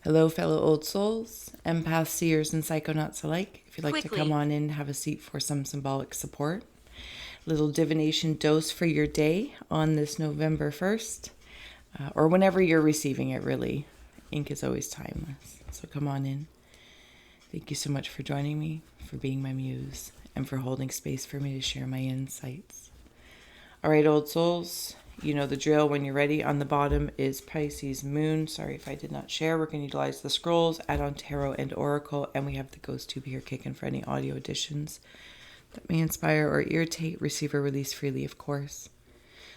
Hello, fellow old souls, empaths, seers, and psychonauts alike. If you'd like to come on in, have a seat for some symbolic support. Little divination dose for your day on this November 1st, or whenever you're receiving it, really. Ink is always timeless, so come on in. Thank you so much for joining me, for being my muse, and for holding space for me to share my insights. All right, old souls, you know the drill. When you're ready, on the bottom is Pisces Moon. Sorry if I did not share. We're going to utilize the scrolls, add on tarot and oracle, and we have the ghost tube here kicking for any audio additions that may inspire or irritate. Receive or release freely, of course.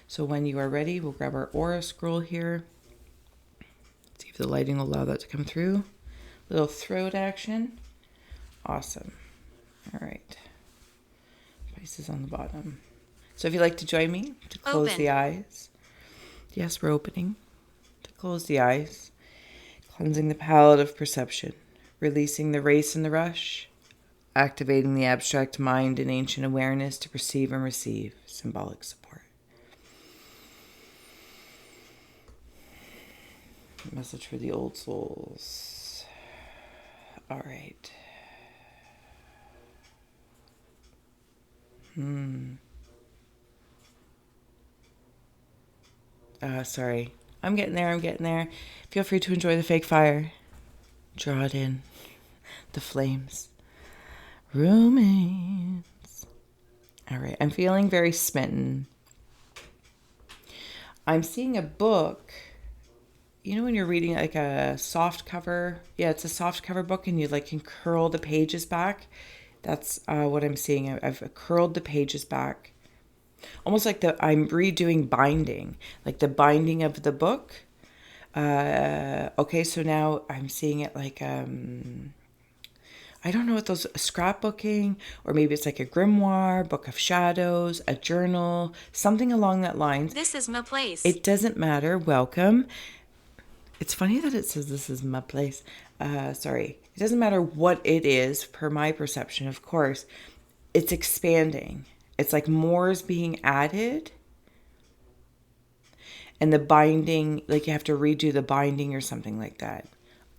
So when you are ready, we'll grab our aura scroll here. See if the lighting will allow that to come through. Little throat action. Awesome. All right. Pisces on the bottom. So if you'd like to join me to close the eyes. Yes, we're opening. To close the eyes. Cleansing the palette of perception. Releasing the race and the rush. Activating the abstract mind and ancient awareness to perceive and receive symbolic support. Message for the old souls. All right. Sorry. I'm getting there. Feel free to enjoy the fake fire. Draw it in. The flames. Romance. All right. I'm feeling very smitten. I'm seeing a book. You know when you're reading like a soft cover? Yeah, it's a soft cover book and you like can curl the pages back. That's what I'm seeing. I've curled the pages back. Almost like I'm redoing binding, like the binding of the book. Okay, so now I'm seeing it like, I don't know what those, scrapbooking, or maybe it's like a grimoire, book of shadows, a journal, something along that lines. This is my place. It doesn't matter. Welcome. It's funny that it says this is my place. Sorry. It doesn't matter what it is, per my perception, of course. It's expanding. It's like more is being added. And the binding, like you have to redo the binding or something like that.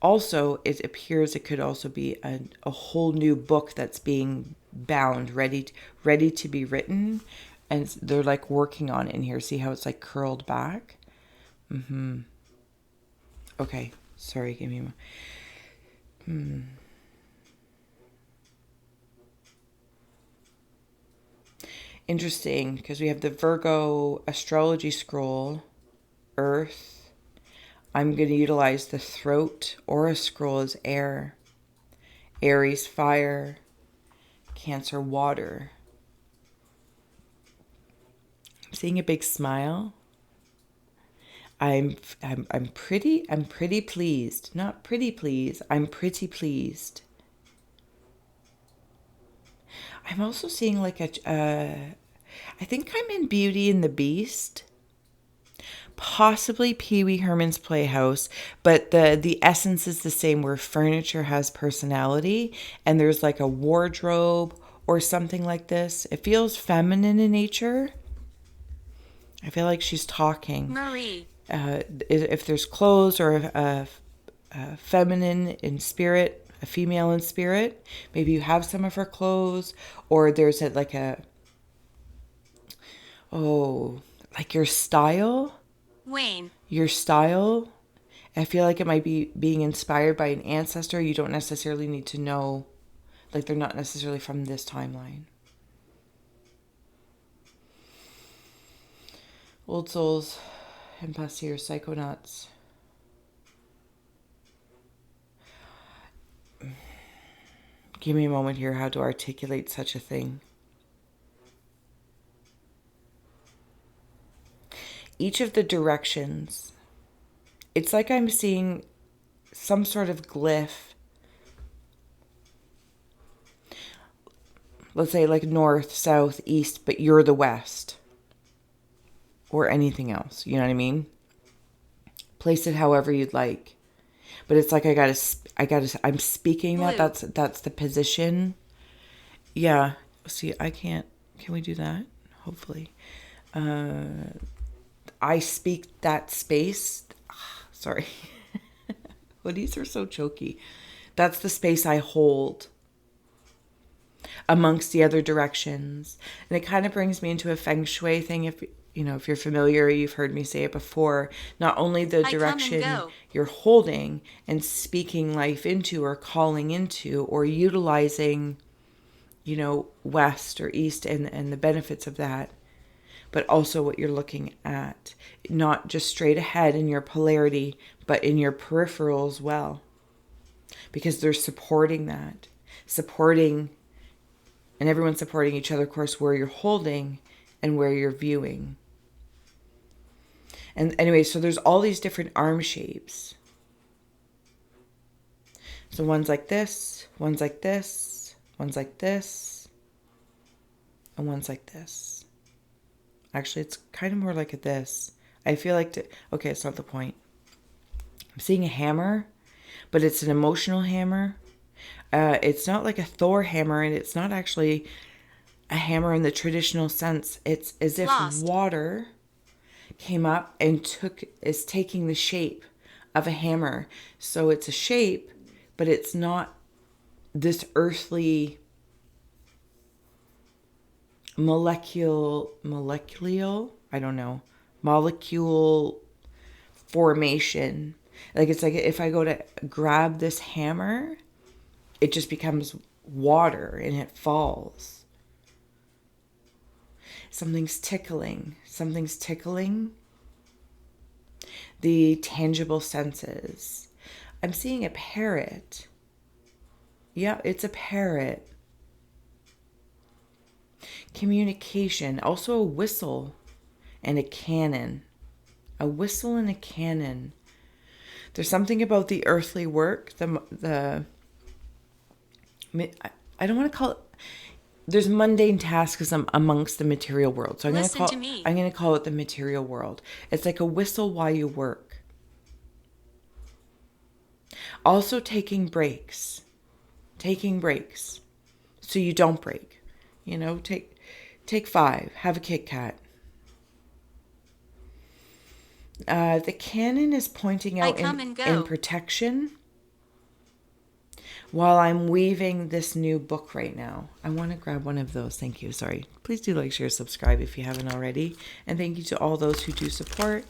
Also, it appears it could also be a whole new book that's being bound, ready to be written. And they're like working on it in here. See how it's like curled back? Okay, sorry, give me a Interesting, because we have the Virgo astrology scroll, Earth. I'm going to utilize the throat aura scroll as air. Aries, fire. Cancer, water. I'm seeing a big smile. I'm pretty pleased. Not pretty pleased. I'm pretty pleased. I'm also seeing like I think I'm in Beauty and the Beast. Possibly Pee Wee Herman's Playhouse, but the essence is the same, where furniture has personality and there's like a wardrobe or something like this. It feels feminine in nature. I feel like she's talking. Marie. If there's clothes or a feminine in spirit, a female in spirit, maybe you have some of her clothes, or there's like like your style. Wayne. Your style. I feel like it might be being inspired by an ancestor. You don't necessarily need to know, like they're not necessarily from this timeline. Old souls, empaths here, psychonauts. Give me a moment here how to articulate such a thing. Each of the directions, it's like I'm seeing some sort of glyph. Let's say like north, south, east, but you're the west. Or anything else, you know what I mean? Place it however you'd like. But it's like I'm speaking that. That's the position. Yeah. See, can we do that? Hopefully. I speak that space. Sorry. Hoodies are so choky. That's the space I hold amongst the other directions. And it kind of brings me into a feng shui thing. If you're familiar, you've heard me say it before. Not only the direction you're holding and speaking life into or calling into or utilizing, west or east and the benefits of that, but also what you're looking at. Not just straight ahead in your polarity, but in your peripheral as well. Because they're supporting that. And everyone's supporting each other, of course, where you're holding and where you're viewing. And anyway, so there's all these different arm shapes. So one's like this, one's like this, one's like this, and one's like this. Actually, it's kind of more like a this. I feel like okay, it's not the point. I'm seeing a hammer, but it's an emotional hammer. It's not like a Thor hammer, and it's not actually a hammer in the traditional sense. It's as if water came up and is taking the shape of a hammer. So it's a shape, but it's not this earthly molecule, I don't know, molecule formation. Like it's like if I go to grab this hammer, it just becomes water and it falls. Something's tickling the tangible senses. I'm seeing a parrot. Yeah, it's a parrot. Communication, also a whistle and a cannon. A whistle and a cannon. There's something about the earthly work, I don't want to call it, there's mundane tasks amongst the material world. So I'm going to call it the material world. It's like a whistle while you work. Also taking breaks. So you don't break. Take 5, have a Kit Kat. The cannon is pointing out in protection while I'm weaving this new book right now. I want to grab one of those. Thank you. Sorry. Please do like, share, subscribe if you haven't already. And thank you to all those who do support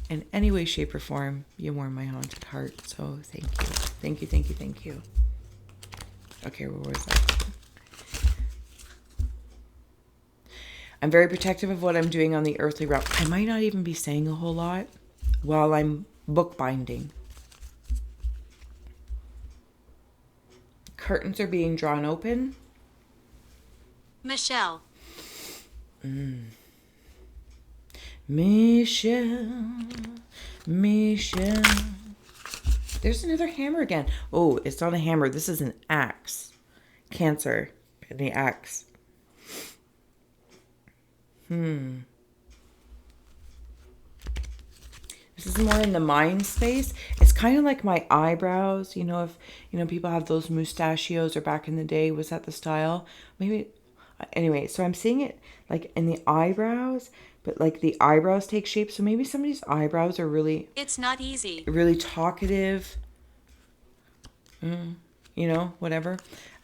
in any way, shape, or form. You warm my haunted heart. So thank you. Thank you, thank you, thank you. Okay, where was that? I'm very protective of what I'm doing on the earthly realm. I might not even be saying a whole lot while I'm bookbinding. Curtains are being drawn open. Michelle. Michelle. There's another hammer again. Oh, it's not a hammer. This is an axe. Cancer. And the axe. This is more in the mind space. It's kind of like my eyebrows. If people have those mustachios, or back in the day, was that the style? Maybe. Anyway, so I'm seeing it like in the eyebrows, but like the eyebrows take shape. So maybe somebody's eyebrows are really. It's not easy. Really talkative. Whatever.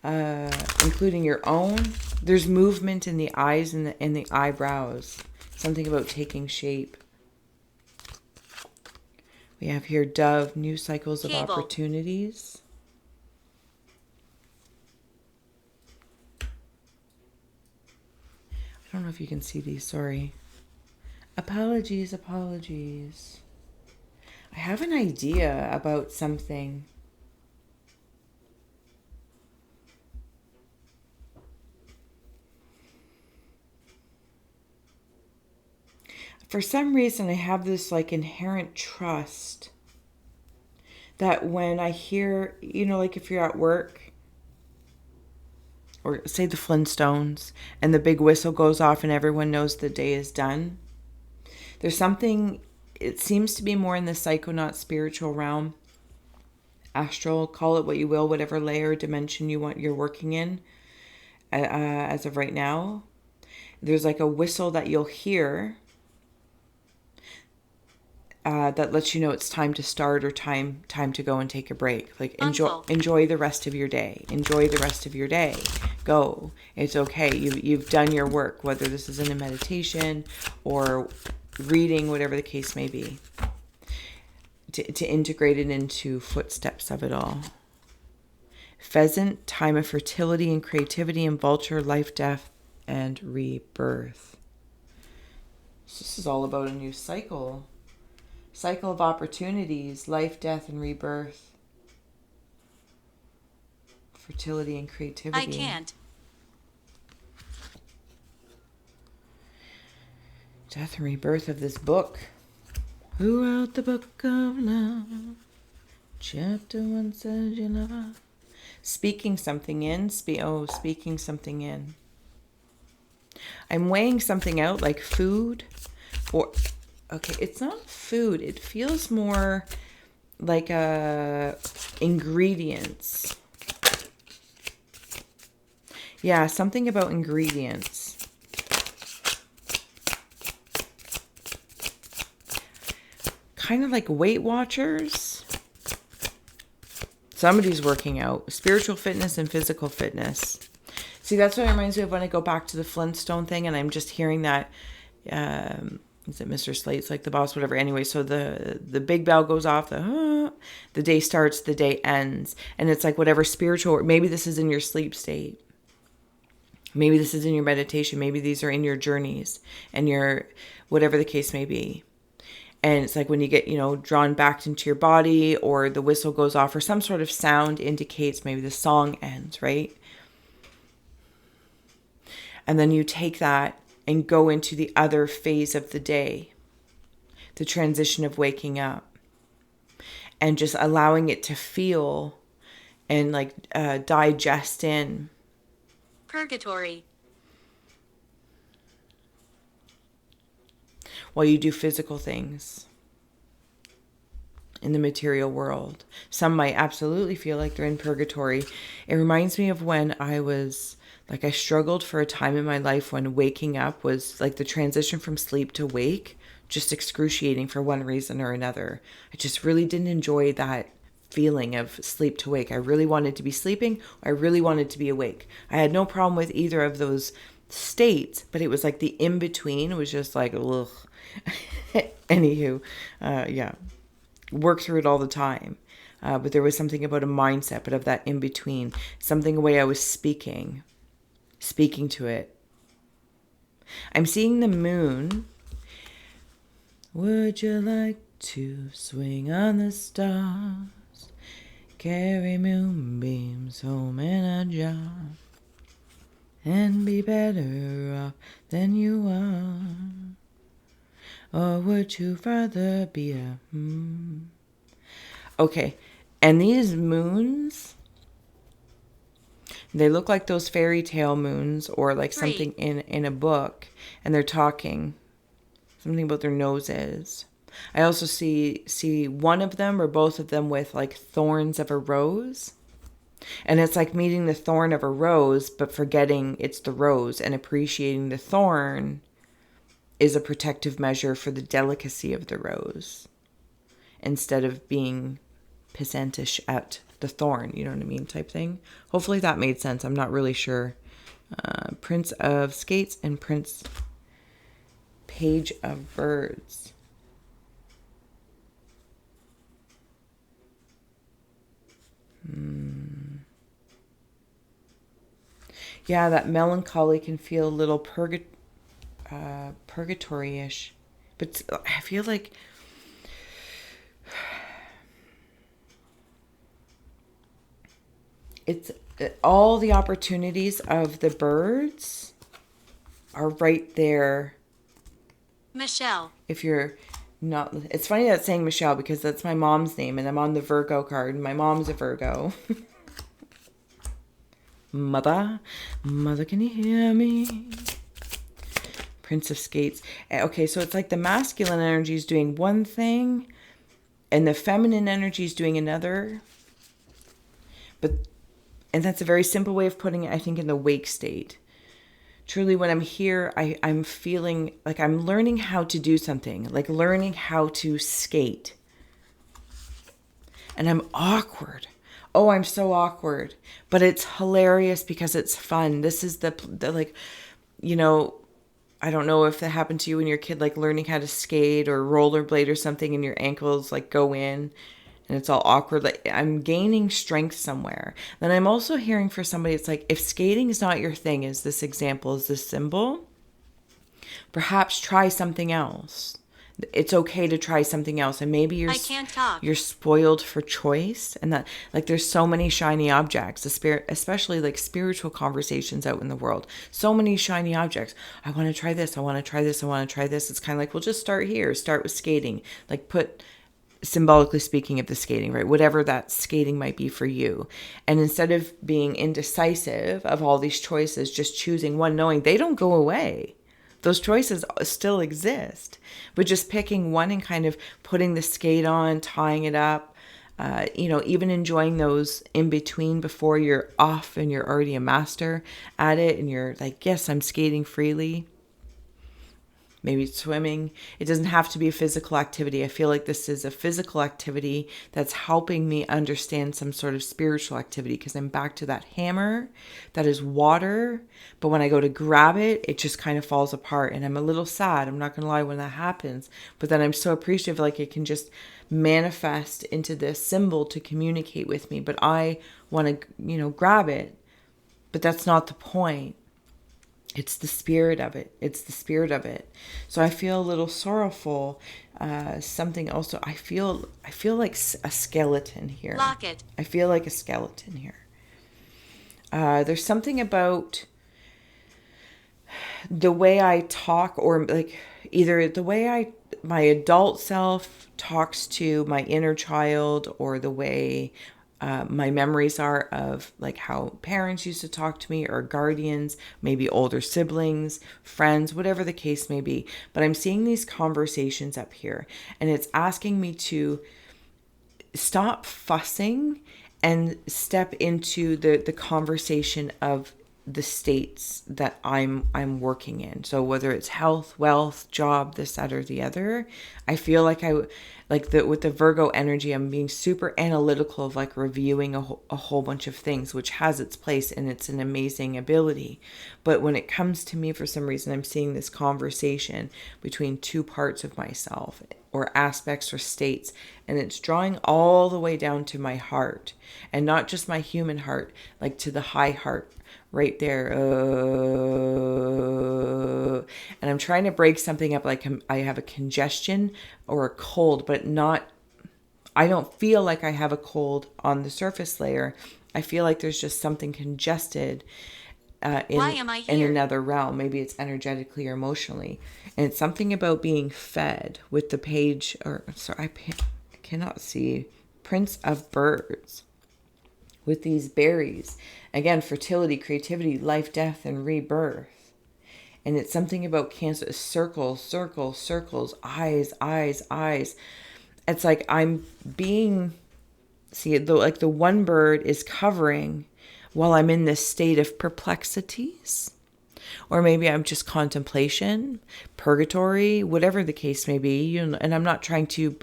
Including your own. There's movement in the eyes and in the eyebrows. Something about taking shape. We have here Dove, new cycles of opportunities. I don't know if you can see these, sorry. Apologies. I have an idea about something. For some reason, I have this like inherent trust that when I hear, like if you're at work, or say the Flintstones, and the big whistle goes off and everyone knows the day is done. There's something, it seems to be more in the psychonaut spiritual realm, astral, call it what you will, whatever layer or dimension you're working in as of right now. There's like a whistle that you'll hear. that lets you know it's time to start or time to go and take a break. Like enjoy the rest of your day. Enjoy the rest of your day. Go. It's okay. You've done your work, whether this is in a meditation or reading, whatever the case may be. To integrate it into footsteps of it all. Pheasant, time of fertility and creativity, and vulture, life, death, and rebirth. So this is all about a new cycle. Cycle of opportunities, life, death, and rebirth. Fertility and creativity. I can't. Death and rebirth of this book. Who wrote the book of love? Chapter 1 says you love her. Speaking something in. Speaking something in. I'm weighing something out like food or... Okay, it's not food. It feels more like ingredients. Yeah, something about ingredients. Kind of like Weight Watchers. Somebody's working out. Spiritual fitness and physical fitness. See, that's what it reminds me of when I go back to the Flintstone thing and I'm just hearing that... is it Mr. Slate's like the boss, whatever. Anyway, so the big bell goes off, the day starts, the day ends. And it's like whatever spiritual, maybe this is in your sleep state. Maybe this is in your meditation. Maybe these are in your journeys and your, whatever the case may be. And it's like when you get, drawn back into your body or the whistle goes off or some sort of sound indicates maybe the song ends, right? And then you take that and go into the other phase of the day, the transition of waking up, and just allowing it to feel and digest in. Purgatory. While you do physical things in the material world. Some might absolutely feel like they're in purgatory. It reminds me of when I struggled for a time in my life when waking up was like the transition from sleep to wake, just excruciating for one reason or another. I just really didn't enjoy that feeling of sleep to wake. I really wanted to be sleeping. I really wanted to be awake. I had no problem with either of those states, but it was like the in-between was just like, ugh. Anywho, yeah. Work through it all the time. But there was something about a mindset, but of that in-between. Something the way I was speaking to it. I'm seeing the moon. Would you like to swing on the stars? Carry moonbeams home in a jar and be better off than you are? Or would you rather be a... Okay, and these moons... They look like those fairy tale moons or like something in a book. And they're talking. Something about their noses. I also see one of them or both of them with like thorns of a rose. And it's like meeting the thorn of a rose, but forgetting it's the rose. And appreciating the thorn is a protective measure for the delicacy of the rose. Instead of being pesantish at the thorn, you know what I mean, type thing. Hopefully that made sense. I'm not really sure. Prince of Skates and Page of Birds. Yeah, that melancholy can feel a little purgatory-ish. But I feel like... It's all the opportunities of the birds are right there. Michelle. If you're not... It's funny that saying Michelle because that's my mom's name and I'm on the Virgo card and my mom's a Virgo. Mother, can you hear me? Prince of Skates. Okay, so it's like the masculine energy is doing one thing and the feminine energy is doing another. And that's a very simple way of putting it, I think, in the wake state. truly when I'm here, I'm feeling like I'm learning how to do something, like learning how to skate. And I'm awkward. Oh, I'm so awkward. But it's hilarious because it's fun. This is the like, you know, I don't know if that happened to you when you're a kid, like learning how to skate or rollerblade or something and your ankles like go in and it's all awkward. Like I'm gaining strength somewhere. Then I'm also hearing for somebody, it's like, if skating is not your thing, is this example, is this symbol, perhaps try something else. It's okay to try something else, and maybe I can't talk. you're spoiled for choice, and that like there's so many shiny objects, especially like spiritual conversations out in the world. So many shiny objects. I want to try this. I want to try this. I want to try this. It's kind of like, we'll just start here. Start with skating. Like put symbolically speaking of the skating, right? Whatever that skating might be for you. And instead of being indecisive of all these choices, just choosing one, knowing they don't go away. Those choices still exist, but just picking one and kind of putting the skate on, tying it up, even enjoying those in between before you're off and you're already a master at it and you're like, yes, I'm skating freely. Maybe it's swimming. It doesn't have to be a physical activity. I feel like this is a physical activity that's helping me understand some sort of spiritual activity, because I'm back to that hammer that is water. But when I go to grab it, it just kind of falls apart. And I'm a little sad. I'm not going to lie when that happens. But then I'm so appreciative, like it can just manifest into this symbol to communicate with me. But I want to, grab it. But that's not the point. It's the spirit of it. It's the spirit of it. So I feel a little sorrowful. Something also, I feel like a skeleton here. Lock it. I feel like a skeleton here. There's something about the way I talk, or like either the way my adult self talks to my inner child, or the way my memories are of like how parents used to talk to me, or guardians, maybe older siblings, friends, whatever the case may be. But I'm seeing these conversations up here, and it's asking me to stop fussing and step into the conversation of the states that I'm working in. So whether it's health, wealth, job, this, that, or the other, I feel like with the Virgo energy, I'm being super analytical of like reviewing a whole bunch of things, which has its place and it's an amazing ability. But when it comes to me, for some reason, I'm seeing this conversation between two parts of myself, or aspects or states, and it's drawing all the way down to my heart, and not just my human heart, like to the high heart right there. And I'm trying to break something up, like I have a congestion or a cold, but I don't feel like I have a cold on the surface layer. I feel like there's just something congested in another realm. Maybe it's energetically or emotionally. And it's something about being fed with the page, I cannot see, Prince of Birds, with these berries. Again, fertility, creativity, life, death, and rebirth. And it's something about Cancer, circles, circles, circles, eyes, eyes, eyes. It's like I'm being, like the one bird is covering while I'm in this state of perplexities. Or maybe I'm just contemplation, purgatory, whatever the case may be. And I'm not trying to,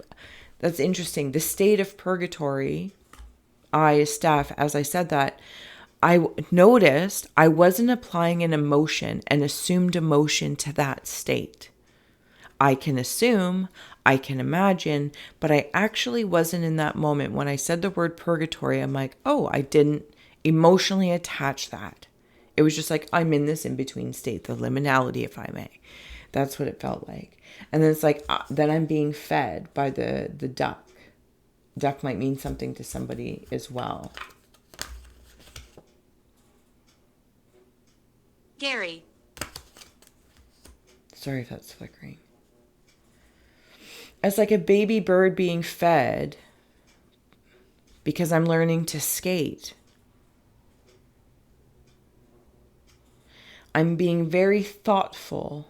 that's interesting. The state of purgatory, STEPH, as I said that, I noticed I wasn't applying an emotion, an assumed emotion to that state. I can assume, I can imagine, but I actually wasn't in that moment. When I said the word purgatory, I'm like, oh, I didn't emotionally attach that. It was just like, I'm in this in-between state, the liminality, if I may. That's what it felt like. And then it's like, then I'm being fed by the duck. Duck might mean something to somebody as well. Gary. Sorry if that's flickering. It's like a baby bird being fed because I'm learning to skate. I'm being very thoughtful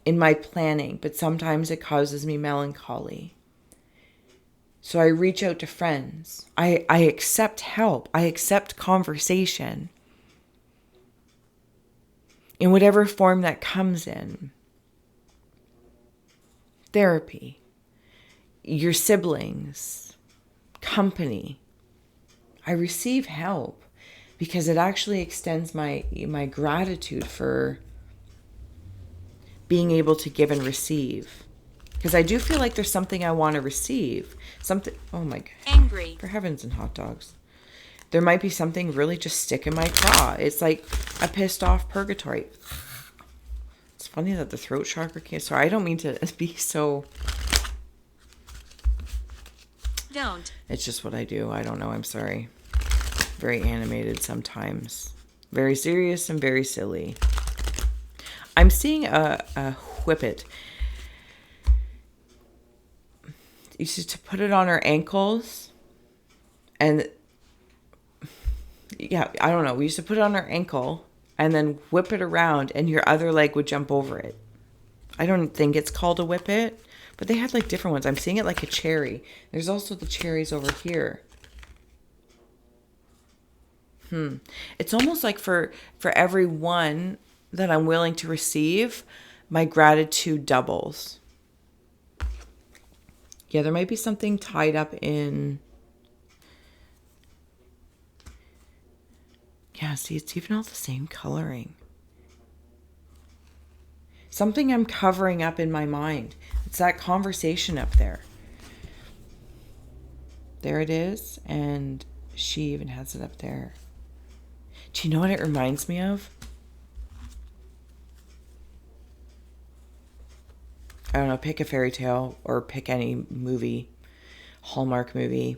in my planning, but sometimes it causes me melancholy. So I reach out to friends. I accept help. I accept conversation. in whatever form that comes in. Therapy, your siblings, company. I receive help because it actually extends my gratitude for being able to give and receive. Because I do feel like there's something I want to receive. Something, oh my God. Angry. For heavens and hot dogs. There might be something really just stick in my craw. It's like a pissed off purgatory. It's funny that the throat chakra came. Sorry, I don't mean to be so... Don't. It's just what I do. I don't know. I'm sorry. Very animated sometimes. Very serious and very silly. I'm seeing a whippet. Used to put it on her ankles. And yeah, I don't know. We used to put it on her ankle and then whip it around and your other leg would jump over it. I don't think it's called a whippet, but they had like different ones. I'm seeing it like a cherry. There's also the cherries over here. It's almost like for every one that I'm willing to receive, my gratitude doubles. Yeah, there might be something tied up in... Yeah, see, it's even all the same coloring. Something I'm covering up in my mind. It's that conversation up there. There it is, and she even has it up there. Do you know what it reminds me of? I don't know, pick a fairy tale or pick any movie, Hallmark movie.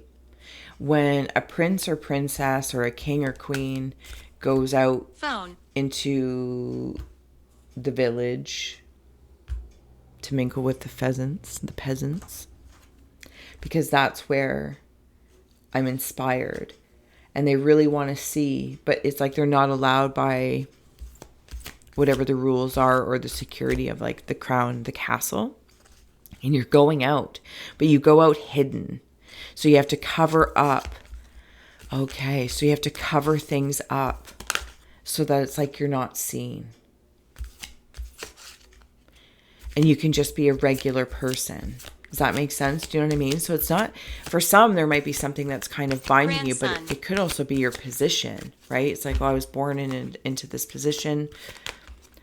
When a prince or princess or a king or queen goes out into the village to mingle with the peasants, because that's where I'm inspired. And they really want to see, but it's like they're not allowed by whatever the rules are or the security of like the crown, the castle. And you're going out, but you go out hidden. So you have to cover up. Okay, so you have to cover things up so that it's like you're not seen. And you can just be a regular person. Does that make sense? Do you know what I mean? So it's not, for some, there might be something that's kind of binding you, but it could also be your position, right? It's like, well, I was born into this position,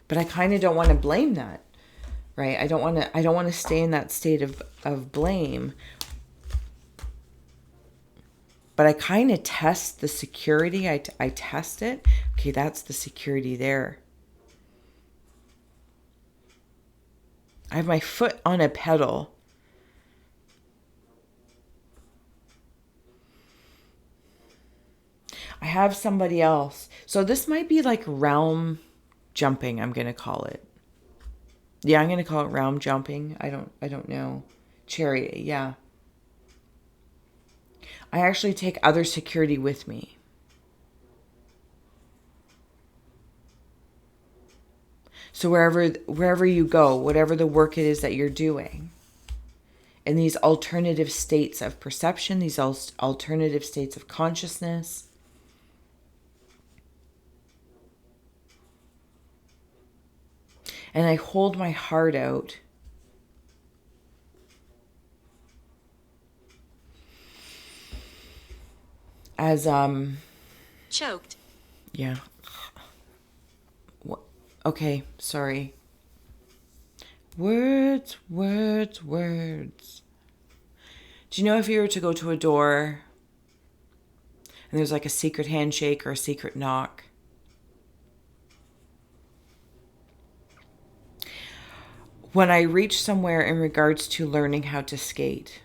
but I kind of don't want to blame that, right? I don't want to stay in that state of blame, but I kind of test the security. I test it. Okay, that's the security there. I have my foot on a pedal. I have somebody else. So this might be like realm jumping, I'm going to call it. Yeah, I'm going to call it realm jumping. I don't know. Chariot, yeah. I actually take other security with me. So wherever you go, whatever the work it is that you're doing, in these alternative states of perception, these alternative states of consciousness, and I hold my heart out as choked. Yeah. Okay, sorry. Words. Do you know if you were to go to a door and there's like a secret handshake or a secret knock? When I reach somewhere in regards to learning how to skate,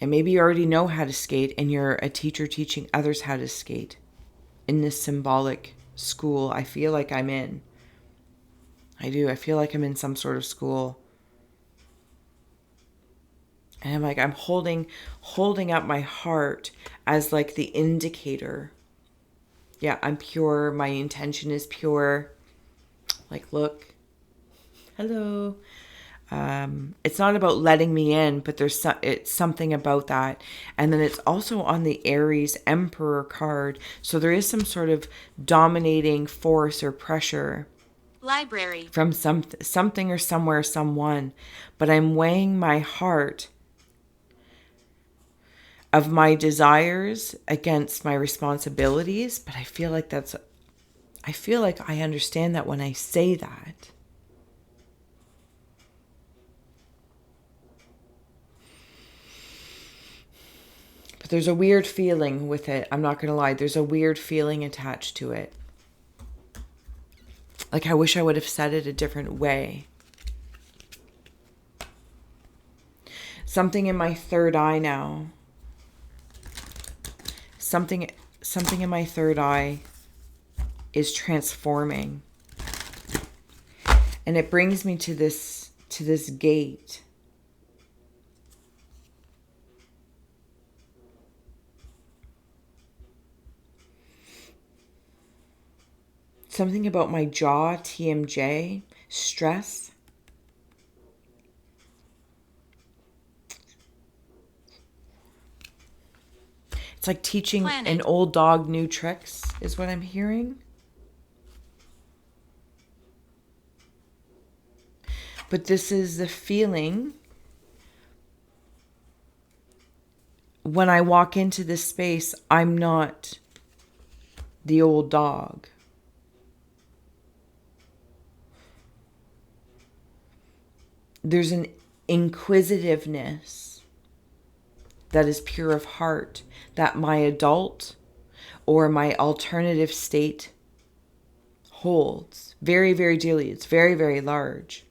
and maybe you already know how to skate and you're a teacher teaching others how to skate in this symbolic school I feel like I'm in. I do. I feel like I'm in some sort of school. And I'm like, I'm holding up my heart as like the indicator. Yeah, I'm pure. My intention is pure. Like, look. Hello. It's not about letting me in, but it's something about that. And then it's also on the Aries Emperor card. So there is some sort of dominating force or pressure Library. from something or somewhere, someone, but I'm weighing my heart of my desires against my responsibilities. But I feel like I understand that when I say that. But there's a weird feeling with it. I'm not going to lie. There's a weird feeling attached to it. Like, I wish I would have said it a different way. Something in my third eye now. Something in my third eye is transforming. And it brings me to this gate. Something about my jaw, TMJ, stress. It's like teaching an old dog new tricks, is what I'm hearing. But this is the feeling when I walk into this space, I'm not the old dog. There's an inquisitiveness that is pure of heart that my adult or my alternative state holds very, very dearly. It's very, very large.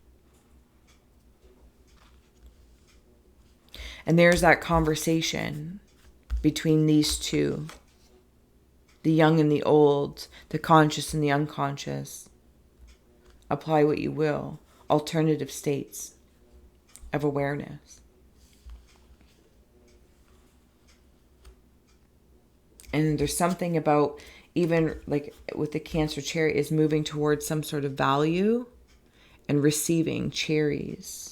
And there's that conversation between these two, the young and the old, the conscious and the unconscious. Apply what you will. Alternative states of awareness. And there's something about, even like with the Cancer cherry, is moving towards some sort of value and receiving cherries.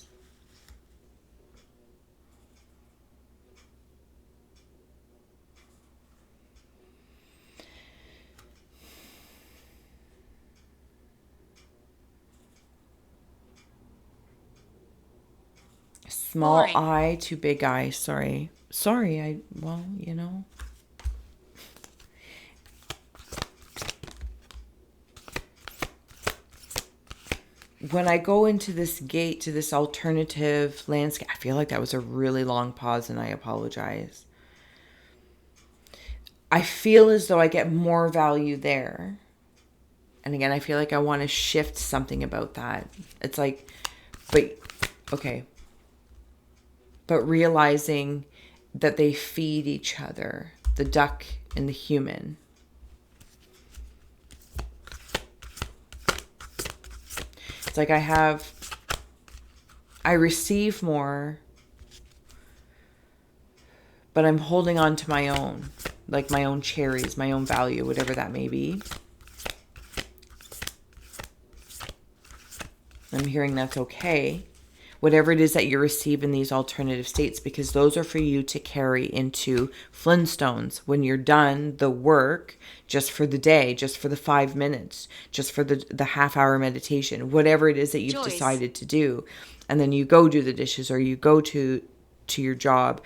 Small Boring. eye to big eye. Sorry, when I go into this gate to this alternative landscape, I feel like that was a really long pause and I apologize. I feel as though I get more value there. And again, I feel like I want to shift something about that. It's like, okay. But realizing that they feed each other, the duck and the human. It's like I receive more, but I'm holding on to my own, like my own cherries, my own value, whatever that may be. I'm hearing that's okay. Whatever it is that you receive in these alternative states, because those are for you to carry into Flintstones when you're done the work, just for the day, just for the 5 minutes, just for the half-hour meditation, whatever it is that you've decided to do. And then you go do the dishes, or you go to your job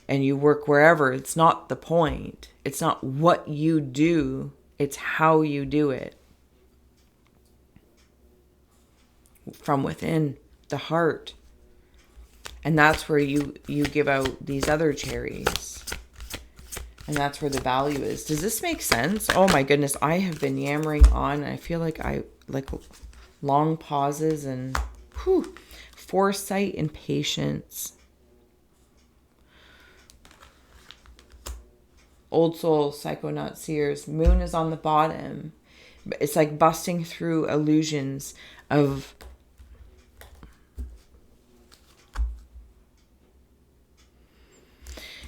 and you work wherever. It's not the point. It's not what you do. It's how you do it. From within the heart. And that's where you give out these other cherries. And that's where the value is. Does this make sense? Oh my goodness, I have been yammering on. I feel like I like long pauses and foresight and patience. Old Soul, Psychonaut Seers. Moon is on the bottom. It's like busting through illusions of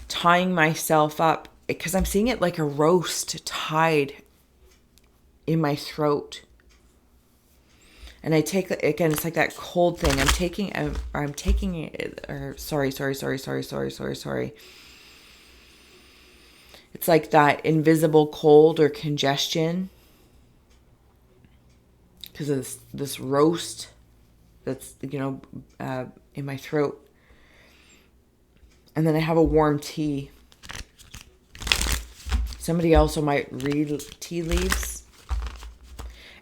tying myself up, because I'm seeing it like a roast tied in my throat. And I take, again, it's like that cold thing. Sorry. It's like that invisible cold or congestion. because of this roast that's, in my throat. And then I have a warm tea. Somebody also might read tea leaves,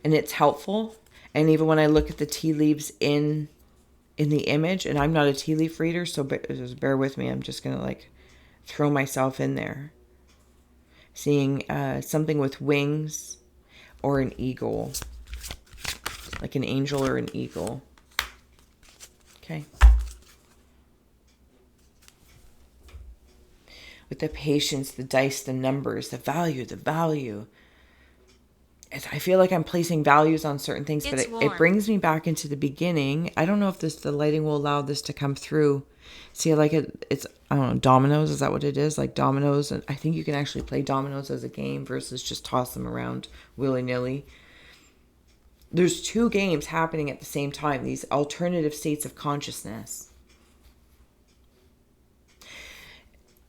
and it's helpful. And even when I look at the tea leaves in the image, and I'm not a tea leaf reader, so just bear with me. I'm just going to throw myself in there. Seeing something with wings or an eagle, like an angel or an eagle. Okay. With the patience, the dice, the numbers, the value. I feel like I'm placing values on certain things, but it brings me back into the beginning. I don't know if the lighting will allow this to come through. See, it's, I don't know, dominoes, is that what it is? Like dominoes, and I think you can actually play dominoes as a game versus just toss them around willy-nilly. There's two games happening at the same time, these alternative states of consciousness.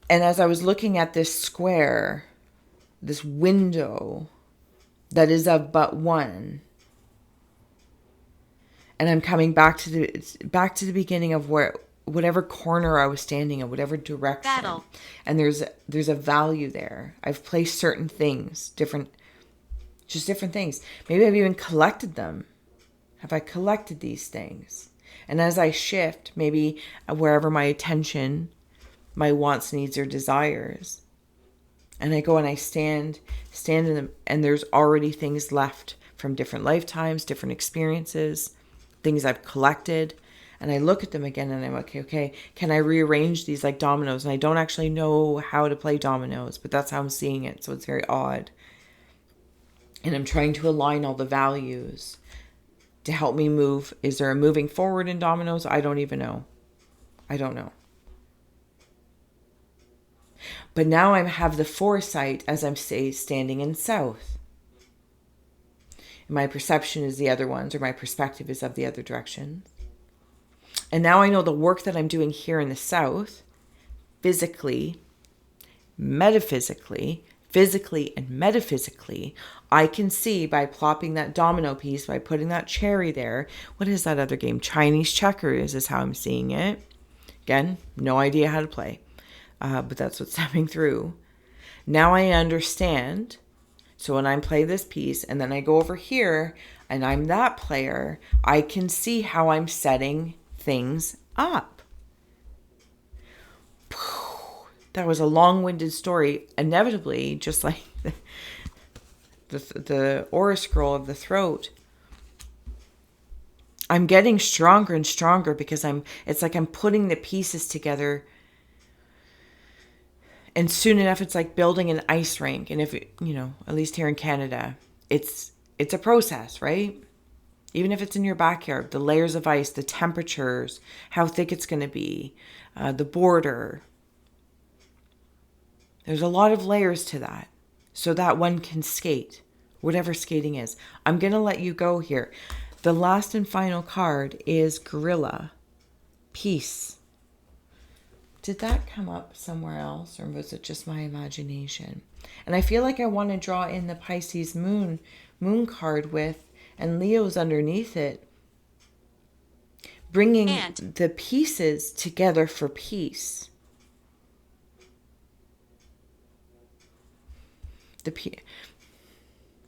And as I was looking at this square, this window that is of but one, and I'm coming back to the beginning of whatever corner I was standing in, whatever direction. Battle. And there's a value there. I've placed certain things, different things. Maybe I've even collected them. Have I collected these things? And as I shift, maybe wherever my attention, my wants, needs, or desires, and I go and I stand in them, and there's already things left from different lifetimes, different experiences, things I've collected. And I look at them again and I'm like, okay, can I rearrange these like dominoes? And I don't actually know how to play dominoes, but that's how I'm seeing it. So it's very odd. And I'm trying to align all the values to help me move. Is there a moving forward in dominoes? I don't even know. I don't know. But now I have the foresight as I'm standing in south. And my perception is the other ones, or my perspective is of the other directions. And now I know the work that I'm doing here in the south, physically, metaphysically, physically and metaphysically, I can see by plopping that domino piece, by putting that cherry there. What is that other game? Chinese checkers is how I'm seeing it. Again, no idea how to play. But that's what's coming through. Now I understand. So when I play this piece and then I go over here and I'm that player, I can see how I'm setting things up. That was a long-winded story. Inevitably, just like the aura scroll of the throat, I'm getting stronger and stronger because it's like I'm putting the pieces together. And soon enough, it's like building an ice rink. And if, at least here in Canada, it's a process, right? Even if it's in your backyard, the layers of ice, the temperatures, how thick it's going to be, the border. There's a lot of layers to that so that one can skate, whatever skating is. I'm going to let you go here. The last and final card is Gorilla. Peace. Did that come up somewhere else, or was it just my imagination? And I feel like I want to draw in the Pisces moon card with, and Leo's underneath it, bringing the pieces together for peace.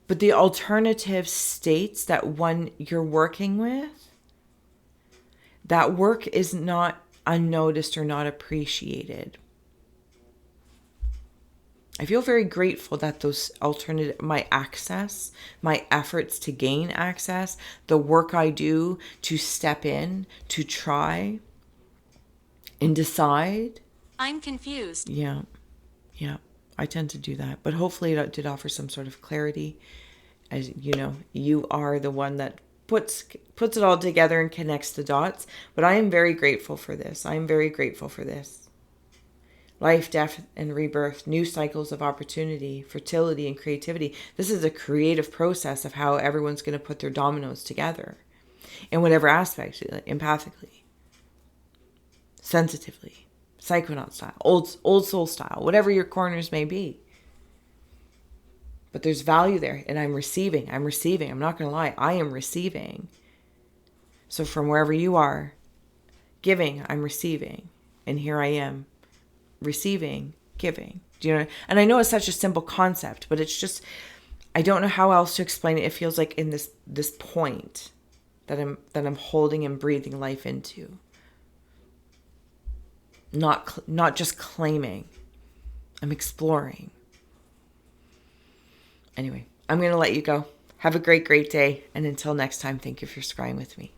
But the alternative states that you're working with, that work is not unnoticed or not appreciated. I feel very grateful that those my access, my efforts to gain access, the work I do to step in, to try and decide. I'm confused. Yeah. I tend to do that. But hopefully it did offer some sort of clarity. As you are the one that puts it all together and connects the dots. But I am very grateful for this. I am very grateful for this. Life, death, and rebirth, new cycles of opportunity, fertility, and creativity. This is a creative process of how everyone's going to put their dominoes together in whatever aspect, empathically, sensitively, psychonaut style, old soul style, whatever your corners may be. But there's value there, and I'm receiving. I'm not going to lie. I am receiving. So from wherever you are, giving, I'm receiving. And here I am, receiving, giving. Do you know? And I know it's such a simple concept, but it's just, I don't know how else to explain it. It feels like in this point that I'm holding and breathing life into. Not just claiming. I'm exploring. Anyway, I'm going to let you go. Have a great, great day. And until next time, thank you for scrying with me.